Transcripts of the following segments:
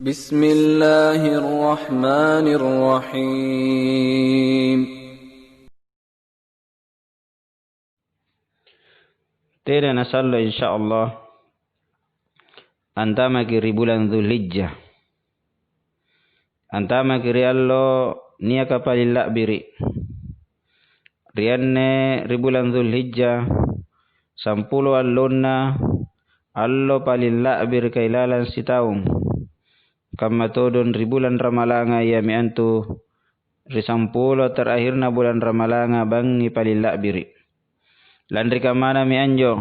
Bismillahirrahmanirrahim. Tidak nasallu insyaallah antama kiri bulan Dzulhijjah. Antama kiri allo niya kapalilla biri. Rianne ribulan Dzulhijjah 10 allonna allo palilla bir kailalan sitaung. Kamma todon ribulan Ramalanga ya miantu risampulo terakhirna bulan Ramalanga bangi palilla biri. Landri kamana mi anjo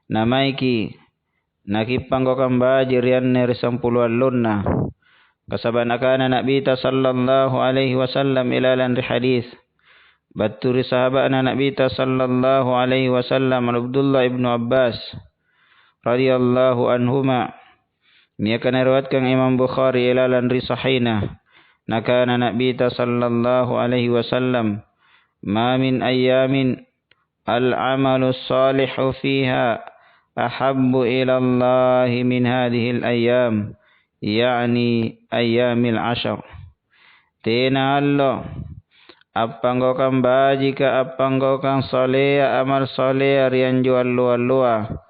namaiki nakipanggo kambaji rianne risampulu allonna kasaban akana nabita sallallahu alaihi wasallam ilalan ri hadis batturi sahabana nabita sallallahu alaihi wasallam Abdullah ibnu Abbas radhiyallahu anhuma miakan riwayatkan Imam Bukhari ilalan ri sahihna nakana nabita sallallahu alaihi wasallam ma min ayamin al-amalu salihu fiha ahabbu ila Allah min hadhihi al-ayyam yani ayyamil ashar. Tena allo appanggo kang baji ka appanggo kang solea amal solea rianju allu-allua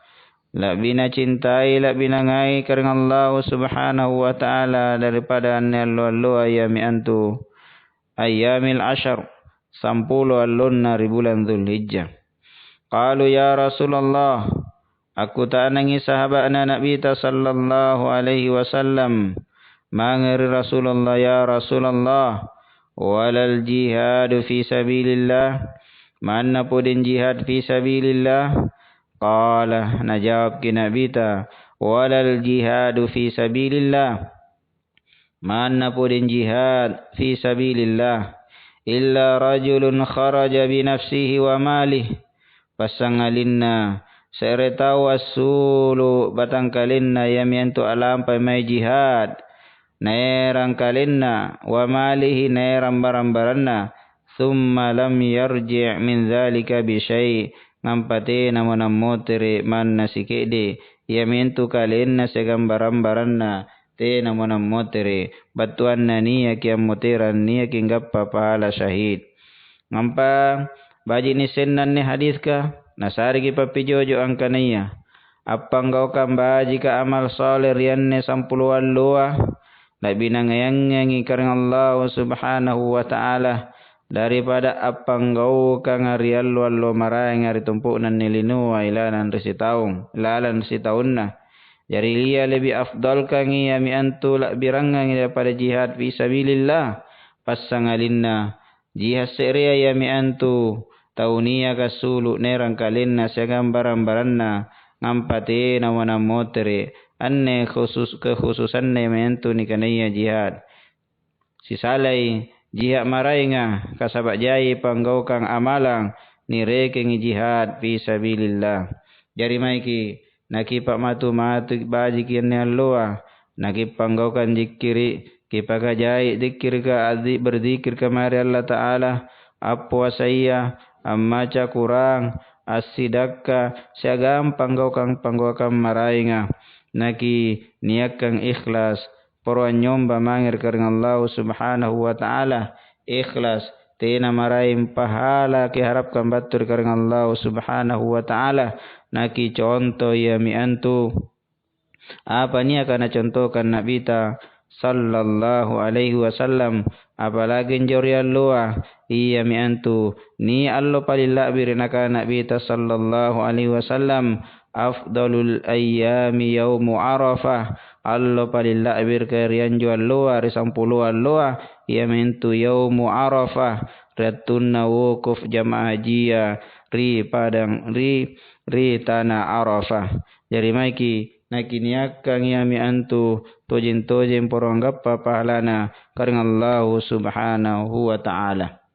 labina cintai labina ngai karena Allah subhanahu wa ta'ala daripada anne allu-allua ayami antu ayyamil ashar 10 allonna ribulan Dzulhijjah. Qalu ya Rasulullah, aku tak nangi sahabatna Nabi sallallahu alaihi wasallam. Mangeri Rasulullah ya Rasulullah, walal jihad fi sabilillah. Mana pun jihad fi sabilillah? Qala najawab ki Nabi ta, walal jihad fi sabilillah. Mana pun jihad fi sabilillah illa rajulun kharaja bi nafsihi wa malihi. Pasangalinna seretau asulu batangkalinna yamiantu alampai mai jihad naerang kalinna wa malihi naerang barambaranna thumma lam yarji' min dhalika bi syai' ngampate namana motere manna sikede yamiantu kalinna segam barambaranna te namana motere batuanna niya kiam moteran niya kinggappa pahala syahid ngampa baji ni sennan ni hadis ka nasari ki papijojo angkanaya appang kau kam baji ka amal soleh rianne 10 allua labi nangayangi karena Allah subhanahu wa ta'ala daripada appang kau kang ariallu allo marai ngari tumpunan nilinu ilanan risitaung ilalan risitaunna jadi liya lebih afdal kang iya mi antu lak birangang daripada jihad fi sabilillah pasangalinna jihad seria ya mi antu taunia kasulu nerang kalinna segam baran-baranna ngampate nawana motere anne kekhususanne mentu nikanaya jihad sisalai jihad marainga kasabak jai panggau kang amalang nirekengi jihad fi sabilillah jari maiki nakipak matu baji kianne alloa nakip panggau kan zikiri kipaka jai zikir ka azi berzikir kamari Allah Ta'ala apa saya ammaca kurang asidakka siagam panggau kang marainga naki niak kang ikhlas porwan nyomba mangir karena Allah subhanahu wa ta'ala ikhlas tena maraim pahala ki harapkan batur karena Allah subhanahu wa ta'ala naki contoh ya mi antu apa ni akan contohkan Nabi ta sallallahu alaihi wasallam apalagi njori alloa iya mi antu ni allo palilla birinaka Nabi ta sallallahu alaihi wasallam afdalul ayyami yaumu arafah allo palilla bir karianjo alloa risampulu alloa iya mi antu yaumu arafah ratunna wukuf jamaah hajiya ri padang ri tanah arafah jadi maiki nakiniakang yami antu tojin porong gappa pahalana karena Allah subhanahu wa ta'ala.